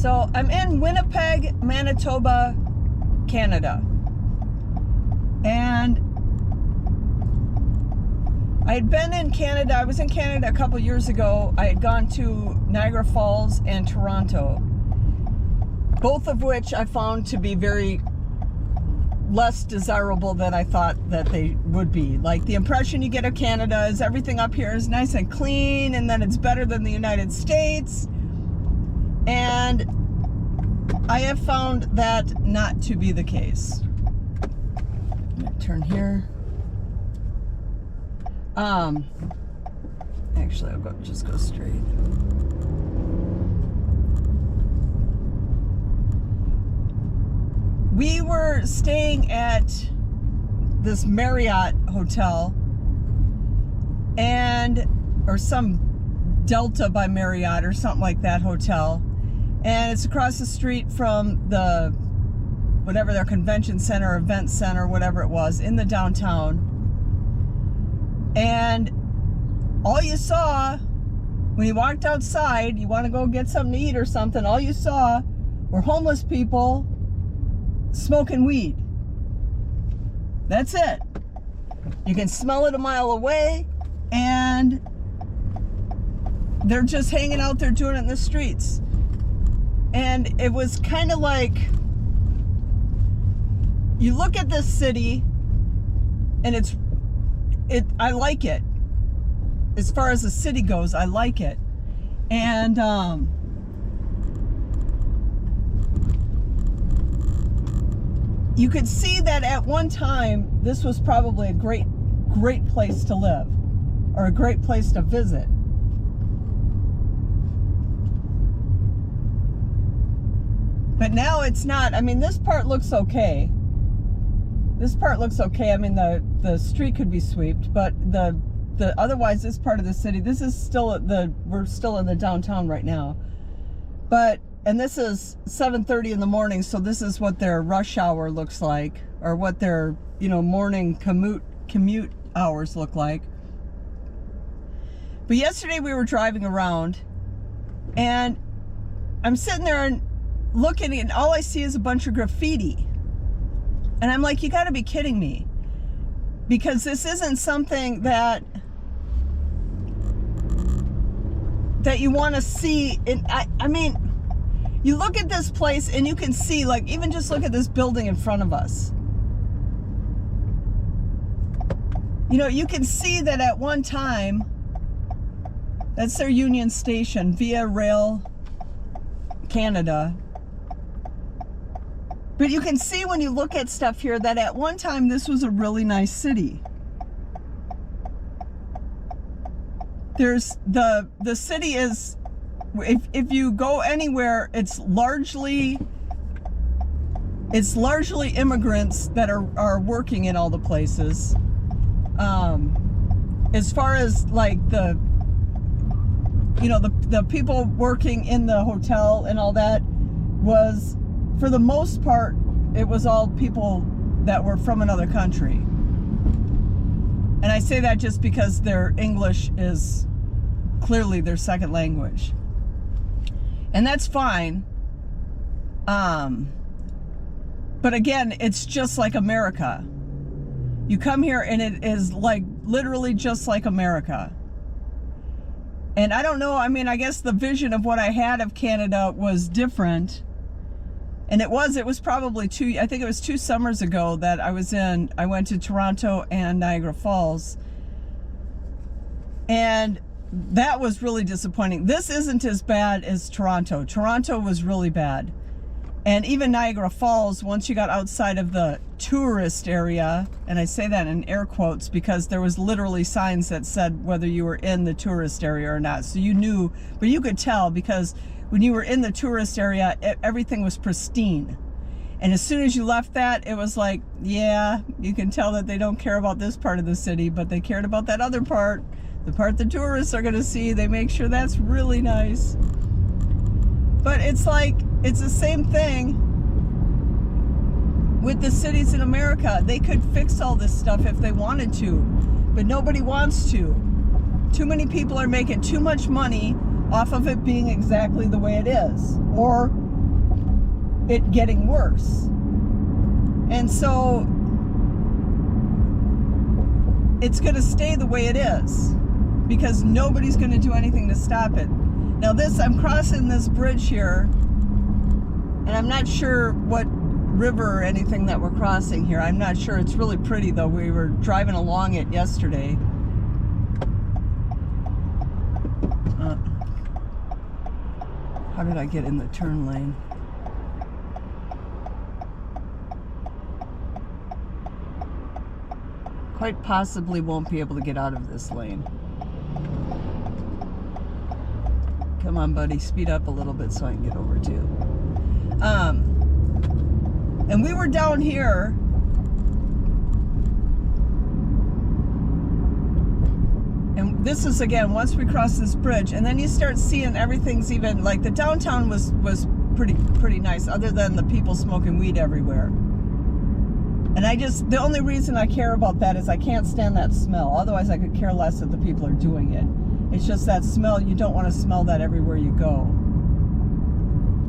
So I'm in Winnipeg, Manitoba, Canada. And I had been in Canada. I was in Canada a couple years ago. I had gone to Niagara Falls and Toronto, both of which I found to be very less desirable than I thought that they would be. Like, the impression you get of Canada is everything up here is nice and clean, and then it's better than the United States. And I have found that not to be the case. I'm gonna turn here. Actually, I'll just go straight. We were staying at this Marriott hotel, or some Delta by Marriott or something like that hotel. And it's across the street from the, whatever their convention center, event center, whatever it was, in the downtown. And all you saw when you walked outside, you want to go get something to eat or something, all you saw were homeless people smoking weed. That's it. You can smell it a mile away, and they're just hanging out there doing it in the streets. And it was kind of like, you look at this city, and I like it. As far as the city goes, I like it. And you could see that at one time, this was probably a great place to live, or a great place to visit. But now it's not. I mean, this part looks okay. This part looks okay. I mean, the street could be swept, but otherwise, this part of the city, this is still we're still in the downtown right now. And this is 7:30 in the morning, so this is what their rush hour looks like, or what their, morning commute hours look like. But yesterday we were driving around, and I'm sitting there and looking, and all I see is a bunch of graffiti. And I'm like, you gotta be kidding me. Because this isn't something that you want to see. I mean, you look at this place and you can see, like, even just look at this building in front of us. You can see that at one time, that's their Union Station, Via Rail Canada. But you can see when you look at stuff here that at one time this was a really nice city. There's the city is, if you go anywhere, it's largely immigrants that are working in all the places. As far as like the people working in the hotel and all that, was, for the most part, it was all people that were from another country. And I say that just because their English is clearly their second language. And that's fine. But again, it's just like America. You come here and it is like literally just like America. And I don't know, I mean, I guess the vision of what I had of Canada was different. And it was probably I think it was 2 summers ago that I went to Toronto and Niagara Falls. And that was really disappointing. This isn't as bad as Toronto. Toronto was really bad. And even Niagara Falls, once you got outside of the tourist area, and I say that in air quotes because there was literally signs that said whether you were in the tourist area or not. So you knew, but you could tell because when you were in the tourist area, everything was pristine. And as soon as you left that, it was like, yeah, you can tell that they don't care about this part of the city, but they cared about that other part, the part the tourists are going to see. They make sure that's really nice. But it's like, it's the same thing with the cities in America. They could fix all this stuff if they wanted to, but nobody wants to. Too many people are making too much money off of it being exactly the way it is, or it getting worse. And so it's going to stay the way it is because nobody's going to do anything to stop it. Now I'm crossing this bridge here, and I'm not sure what river or anything that we're crossing here. I'm not sure. It's really pretty though. We were driving along it yesterday. How did I get in the turn lane? Quite possibly won't be able to get out of this lane. Come on, buddy, speed up a little bit so I can get over too. And we were down here. And this is, again, once we cross this bridge, and then you start seeing everything's even, like the downtown was pretty nice, other than the people smoking weed everywhere. And the only reason I care about that is I can't stand that smell. Otherwise, I could care less if the people are doing it. It's just that smell. You don't want to smell that everywhere you go.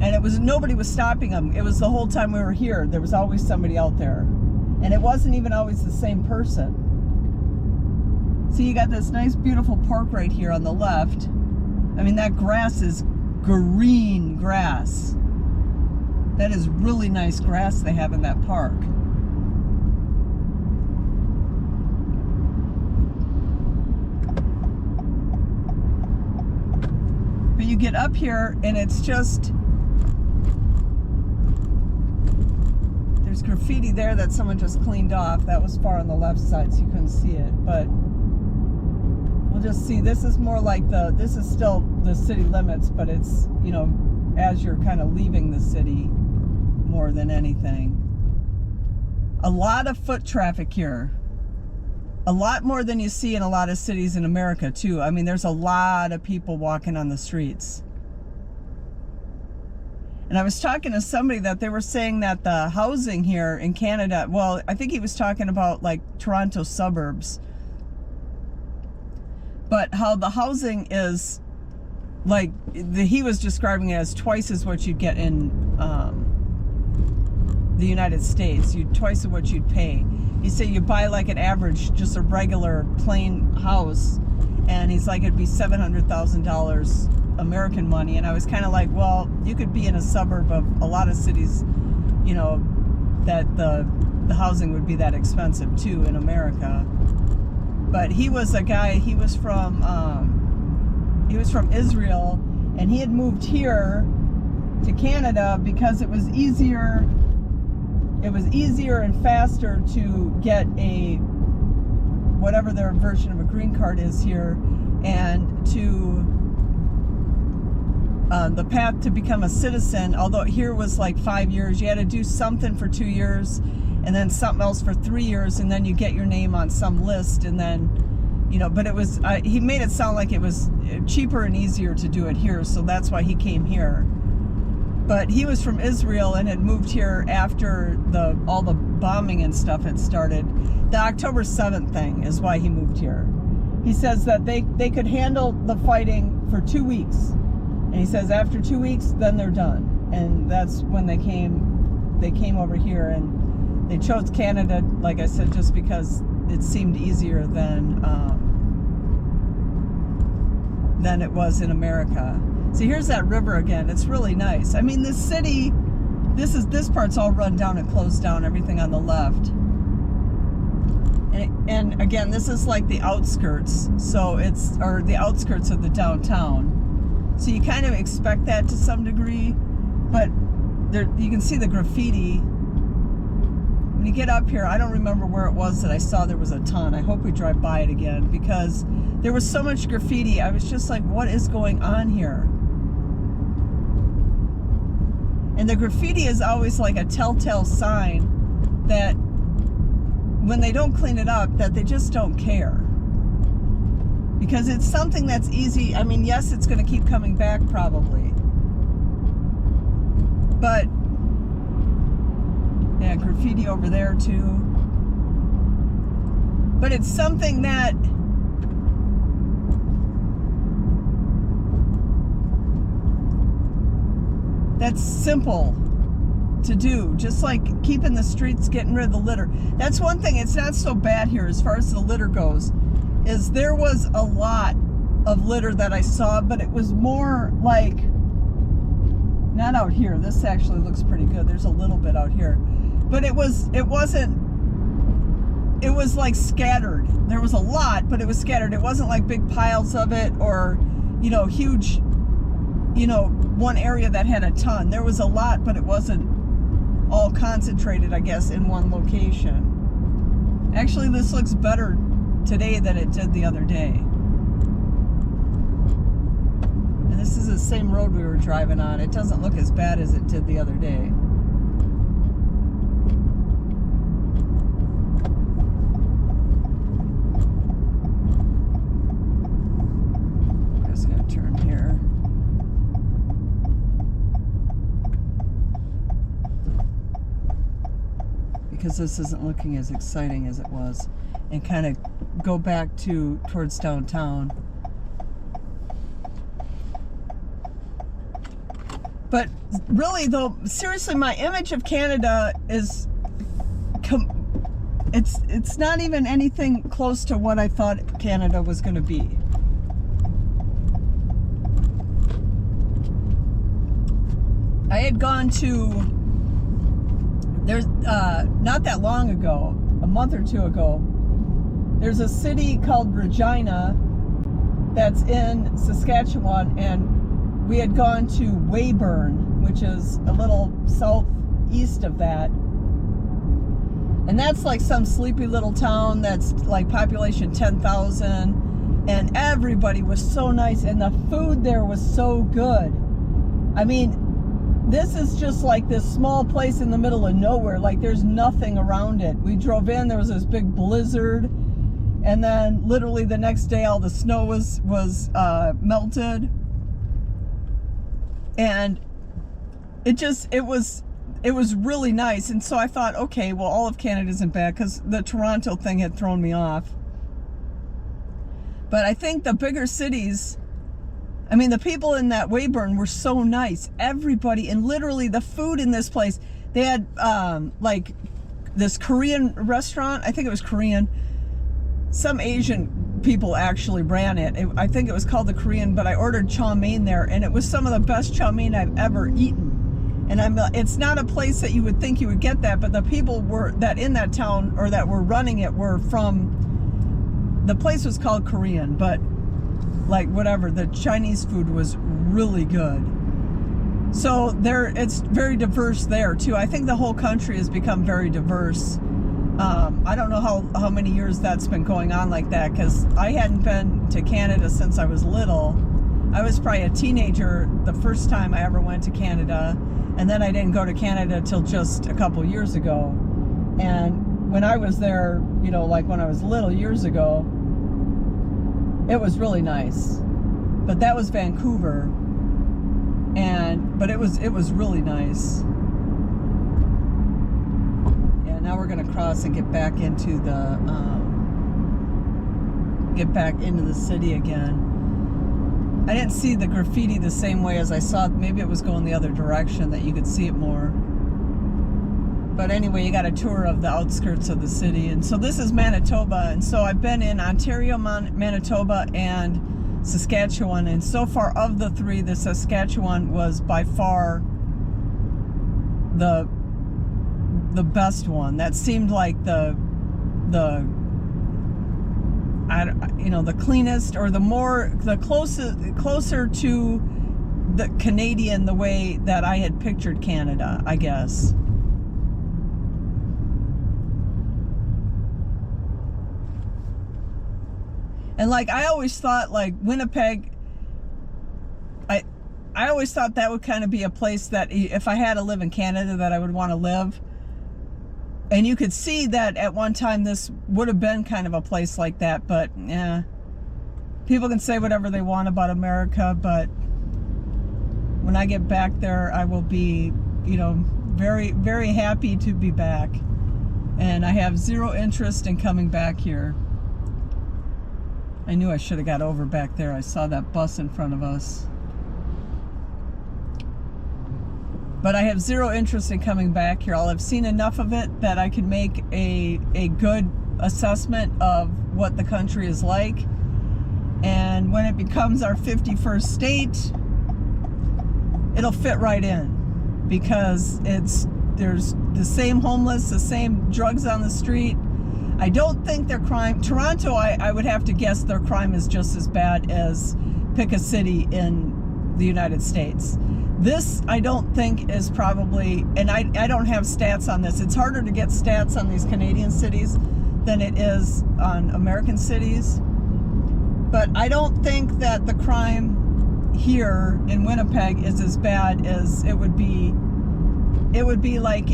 And nobody was stopping them. It was the whole time we were here. There was always somebody out there. And it wasn't even always the same person. See, you got this nice, beautiful park right here on the left. I mean, that grass is green grass. That is really nice grass they have in that park. But you get up here and it's just, there's graffiti there that someone just cleaned off. That was far on the left side, so you couldn't see it. But we'll just see, this is more like this is still the city limits, but it's, you know, as you're kind of leaving the city more than anything. A lot of foot traffic here. A lot more than you see in a lot of cities in America, too. I mean, there's a lot of people walking on the streets. And I was talking to somebody that they were saying that the housing here in Canada, well, I think he was talking about like Toronto suburbs, but how the housing is like, he was describing it as twice as what you'd get in the United States. Twice of what you'd pay. He said you buy like an average, just a regular plain house, and he's like, it'd be $700,000 American money. And I was kind of like, well, you could be in a suburb of a lot of cities, you know, that the housing would be that expensive too in America. But he was a guy, he was from Israel, and he had moved here to Canada because it was easier and faster to get whatever their version of a green card is here, and to the path to become a citizen, although here was like 5 years, you had to do something for 2 years and then something else for 3 years, and then you get your name on some list, and then, you know, but it was, he made it sound like it was cheaper and easier to do it here, so that's why he came here. But he was from Israel and had moved here after all the bombing and stuff had started. The October 7th thing is why he moved here. He says that they could handle the fighting for 2 weeks. And he says after 2 weeks, then they're done. And that's when they came over here, and they chose Canada, like I said, just because it seemed easier than it was in America. See, here's that river again. It's really nice. I mean, this city, this part's all run down and closed down, everything on the left. And again, this is like the outskirts, or the outskirts of the downtown. So you kind of expect that to some degree, but you can see the graffiti. When you get up here, I don't remember where it was that I saw there was a ton. I hope we drive by it again, because there was so much graffiti. I was just like, what is going on here? And the graffiti is always like a telltale sign that when they don't clean it up, that they just don't care. Because it's something that's easy. I mean, yes, it's going to keep coming back probably. But, yeah, graffiti over there too. But it's something that's simple. to do, just like keeping the streets, getting rid of the litter. That's one thing. It's not so bad here as far as the litter goes, is there was a lot of litter that I saw, but it was more like, not out here. This actually looks pretty good. There's a little bit out here, but it was like scattered. There was a lot, but it was scattered. It wasn't like big piles of it, or, you know, huge, you know, one area that had a ton. There was a lot, but it wasn't all concentrated, I guess, in one location. Actually, this looks better today than it did the other day. And this is the same road we were driving on. It doesn't look as bad as it did the other day. I'm just gonna turn here. Because this isn't looking as exciting as it was, and kind of go back towards downtown. But really, though, seriously, my image of Canada is it's not even anything close to what I thought Canada was going to be. I had gone to, there's not that long ago, a month or two ago, there's a city called Regina that's in Saskatchewan, and we had gone to Weyburn, which is a little southeast of that. And that's like some sleepy little town that's like population 10,000. And everybody was so nice, and the food there was so good. I mean, this is just like this small place in the middle of nowhere. Like, there's nothing around it. We drove in, there was this big blizzard. And then literally the next day, all the snow was melted. And it was really nice. And so I thought, okay, well, all of Canada isn't bad, because the Toronto thing had thrown me off. But I think the bigger cities, I mean, the people in that Weyburn were so nice. Everybody, and literally the food in this place, they had like this Korean restaurant. I think it was Korean. Some Asian people actually ran it. I think it was called the Korean, but I ordered chow mein there, and it was some of the best chow mein I've ever eaten. And it's not a place that you would think you would get that, but the people that in that town, or that were running it, were from, the place was called Korean, but like whatever, the Chinese food was really good. So it's very diverse there too. I think the whole country has become very diverse. I don't know how many years that's been going on like that, because I hadn't been to Canada since I was little. I was probably a teenager the first time I ever went to Canada, and then I didn't go to Canada till just a couple years ago. And when I was there, you know, like when I was little years ago, it was really nice. But that was Vancouver, but it was really nice. Now we're going to cross and get back into the city again. I didn't see the graffiti the same way as I saw it. Maybe it was going the other direction, that you could see it more. But anyway, you got a tour of the outskirts of the city. And so this is Manitoba. And so I've been in Ontario, Manitoba, and Saskatchewan. And so far, of the three, the Saskatchewan was by far the best one. That seemed like the cleanest, or the closer to the Canadian, the way that I had pictured Canada, I guess. And like, I always thought, like, Winnipeg, I always thought that would kind of be a place that, if I had to live in Canada, that I would want to live. And you could see that at one time this would have been kind of a place like that. But yeah, people can say whatever they want about America, but when I get back there, I will be, you know, very, very happy to be back. And I have zero interest in coming back here. I knew I should have got over back there. I saw that bus in front of us. But I have zero interest in coming back here. I'll have seen enough of it that I can make a good assessment of what the country is like. And when it becomes our 51st state, it'll fit right in, because there's the same homeless, the same drugs on the street. I don't think their crime, Toronto, I would have to guess their crime is just as bad as pick a city in the United States. This, I don't think, is probably, and I don't have stats on this. It's harder to get stats on these Canadian cities than it is on American cities. But I don't think that the crime here in Winnipeg is as bad as it would be. It would be like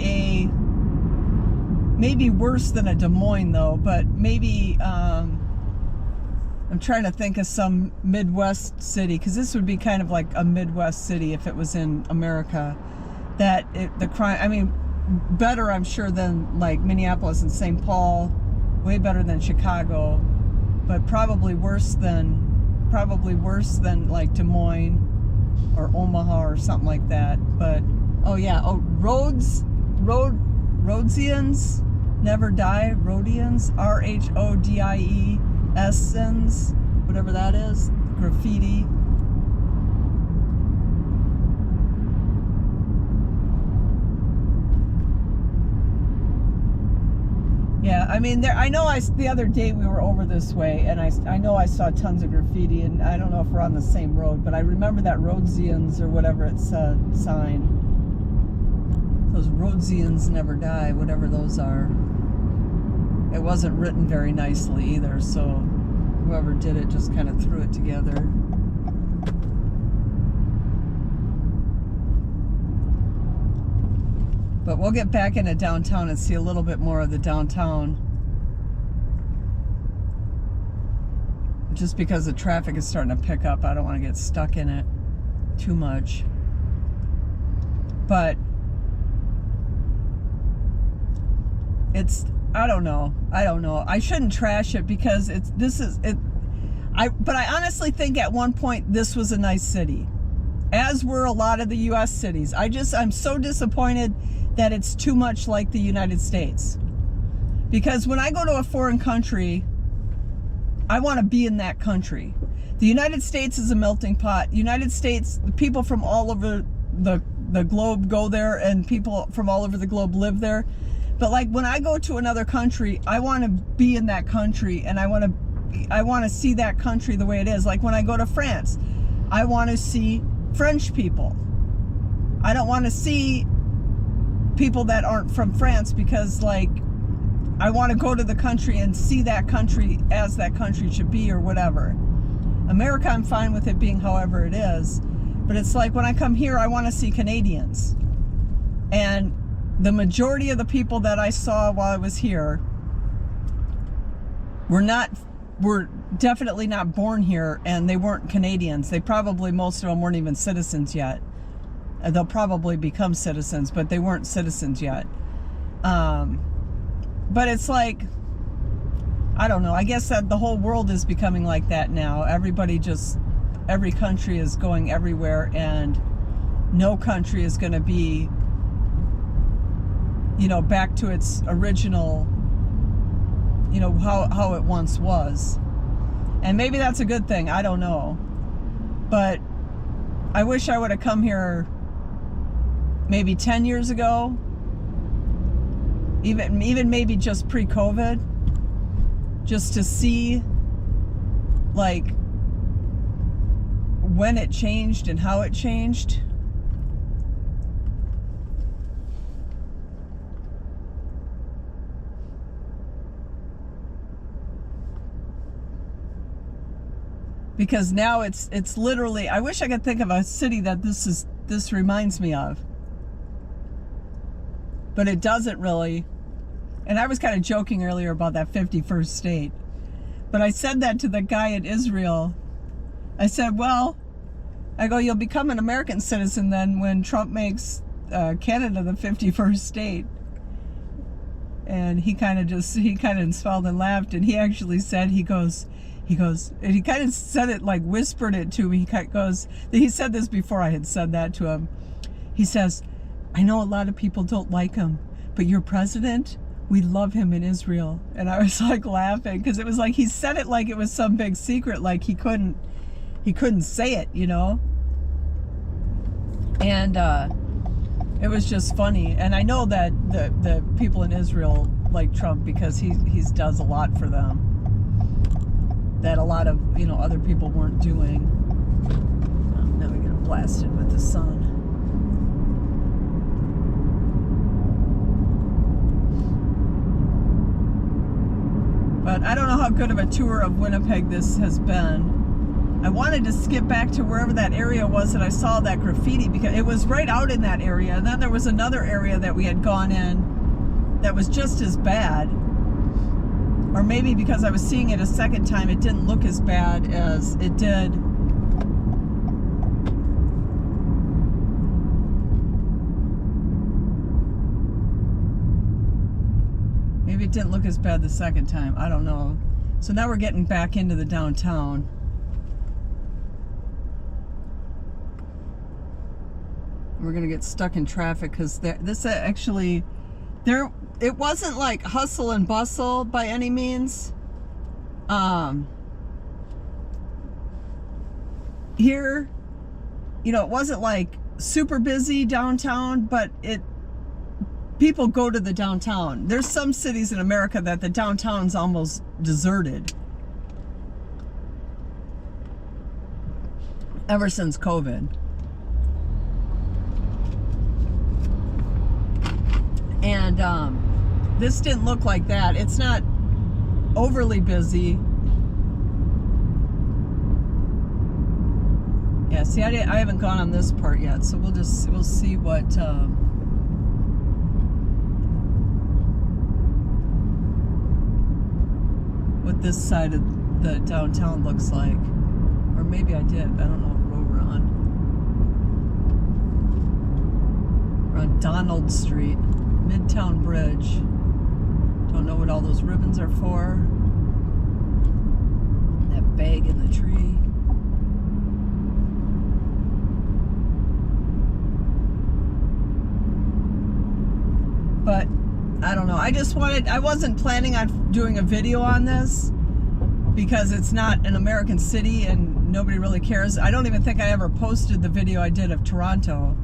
maybe worse than a Des Moines though, but maybe, I'm trying to think of some Midwest city, because this would be kind of like a Midwest city if it was in America, the crime, I mean, better I'm sure than like Minneapolis and St. Paul, way better than Chicago, but probably worse than like Des Moines or Omaha or something like that. But Rhodesians never die. Rhodians, RHODIES, whatever that is. Graffiti. Yeah, I mean, the other day we were over this way, and I know I saw tons of graffiti, and I don't know if we're on the same road, but I remember that Rhodesians or whatever it said sign. Those Rhodesians never die, whatever those are. It wasn't written very nicely either, so whoever did it just kind of threw it together. But we'll get back into downtown and see a little bit more of the downtown. Just because the traffic is starting to pick up, I don't want to get stuck in it too much. But I don't know. I shouldn't trash it because but I honestly think at one point this was a nice city, as were a lot of the U.S. cities. I'm so disappointed that it's too much like the United States. Because when I go to a foreign country, I want to be in that country. The United States is a melting pot. United States, the people from all over the globe go there, and people from all over the globe live there. But like when I go to another country, I want to be in that country, and I want to see that country the way it is. Like when I go to France, I want to see French people. I don't want to see people that aren't from France, because like I want to go to the country and see that country as that country should be, or whatever. America, I'm fine with it being however it is, but it's like when I come here, I want to see Canadians. And the majority of the people that I saw while I was here were definitely not born here, and they weren't Canadians. Most of them weren't even citizens yet. They'll probably become citizens, but they weren't citizens yet. But it's like, I don't know. I guess that the whole world is becoming like that now. Every country is going everywhere, and no country is going to be, back to its original, how it once was. And maybe that's a good thing. I don't know. But I wish I would have come here maybe 10 years ago, even maybe just pre-COVID, just to see like when it changed and how it changed. Because now it's literally, I wish I could think of a city that this reminds me of. But it doesn't really. And I was kind of joking earlier about that 51st state. But I said that to the guy in Israel. I said, you'll become an American citizen then when Trump makes Canada the 51st state. And he kind of smiled and laughed. And he actually said, he goes, and he kind of said it, like whispered it to me. He said this before I had said that to him. He says, I know a lot of people don't like him, but your president, we love him in Israel. And I was like laughing because it was like he said it like it was some big secret, like he couldn't say it, you know. And it was just funny. And I know that the people in Israel like Trump because he does a lot for them that a lot of, you know, other people weren't doing. Now we get blasted with the sun. But I don't know how good of a tour of Winnipeg this has been. I wanted to skip back to wherever that area was that I saw that graffiti because it was right out in that area. And then there was another area that we had gone in that was just as bad. Or maybe because I was seeing it a second time, it didn't look as bad as it did. Maybe it didn't look as bad the second time. I don't know. So now we're getting back into the downtown. We're gonna get stuck in traffic because this actually, it wasn't like hustle and bustle by any means. Here, you know, it wasn't like super busy downtown, but people go to the downtown. There's some cities in America that the downtown's almost deserted. Ever since COVID. And this didn't look like that. It's not overly busy. Yeah, see, I haven't gone on this part yet, so we'll see what this side of the downtown looks like. Or maybe I did. I don't know what road we're on. We're on Donald Street. Midtown Bridge. Don't know what all those ribbons are for. That bag in the tree. But I don't know. I wasn't planning on doing a video on this because it's not an American city and nobody really cares. I don't even think I ever posted the video I did of Toronto,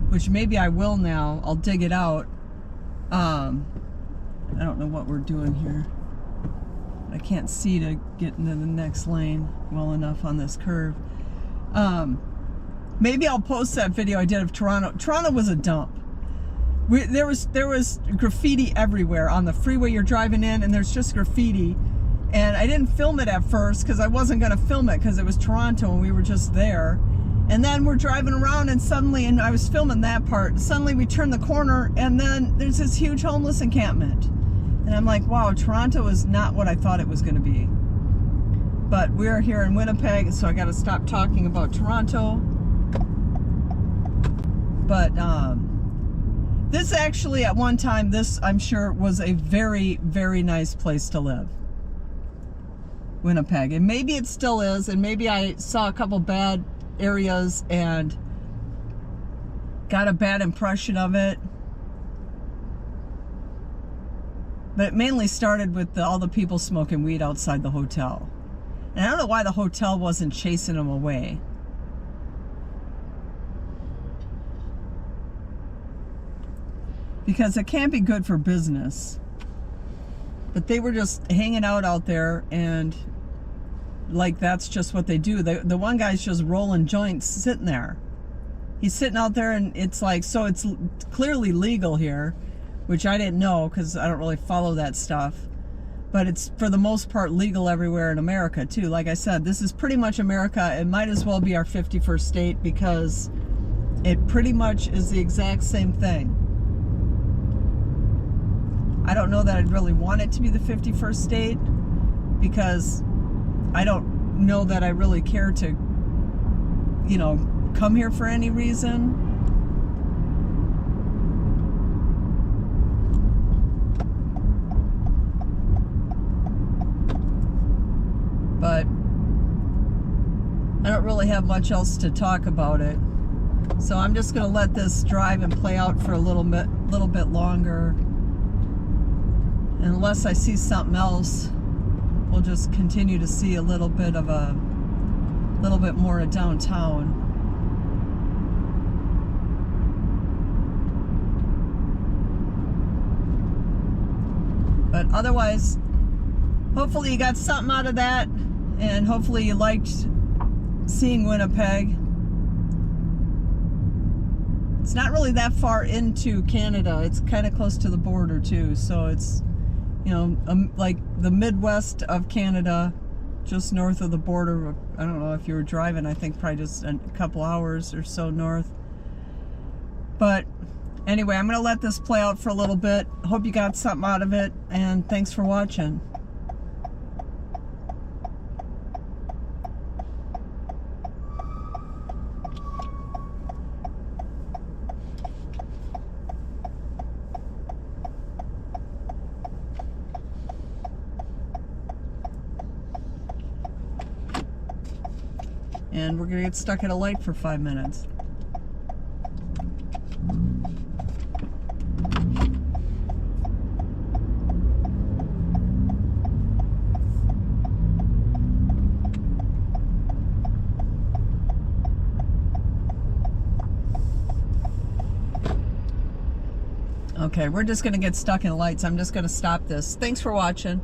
which maybe I will now. I'll dig it out. I don't know what we're doing here. I can't see to get into the next lane well enough on this curve. Maybe I'll post that video I did of Toronto. Toronto was a dump. There was graffiti everywhere on the freeway you're driving in, and there's just graffiti. And I didn't film it at first because I wasn't going to film it because it was Toronto and we were just there. And then we're driving around and suddenly, and I was filming that part, suddenly we turn the corner and then there's this huge homeless encampment. And I'm like, wow, Toronto is not what I thought it was going to be. But we're here in Winnipeg, so I got to stop talking about Toronto. But this actually, at one time, this I'm sure was a very, very nice place to live. Winnipeg. And maybe it still is, and maybe I saw a couple bad areas and got a bad impression of it, but it mainly started with all the people smoking weed outside the hotel, and I don't know why the hotel wasn't chasing them away. Because it can't be good for business. But they were just hanging out there, and like that's just what they do. The one guy's just rolling joints sitting there. He's sitting out there, and it's like, so it's clearly legal here, which I didn't know because I don't really follow that stuff. But it's for the most part legal everywhere in America too. Like I said, this is pretty much America. It might as well be our 51st state because it pretty much is the exact same thing. I don't know that I'd really want it to be the 51st state because I don't know that I really care to, you know, come here for any reason. But I don't really have much else to talk about it. So I'm just going to let this drive and play out for a little bit longer. Unless I see something else, we'll just continue to see a little bit more of downtown. But otherwise, hopefully you got something out of that, and hopefully you liked seeing Winnipeg. It's not really that far into Canada. It's kind of close to the border too, so it's, you know, like the Midwest of Canada, just north of the border. I don't know if you were driving, I think probably just a couple hours or so north. But anyway, I'm going to let this play out for a little bit. Hope you got something out of it, and thanks for watching. And we're going to get stuck at a light for 5 minutes. Okay, we're just going to get stuck in lights. I'm just going to stop this. Thanks for watching.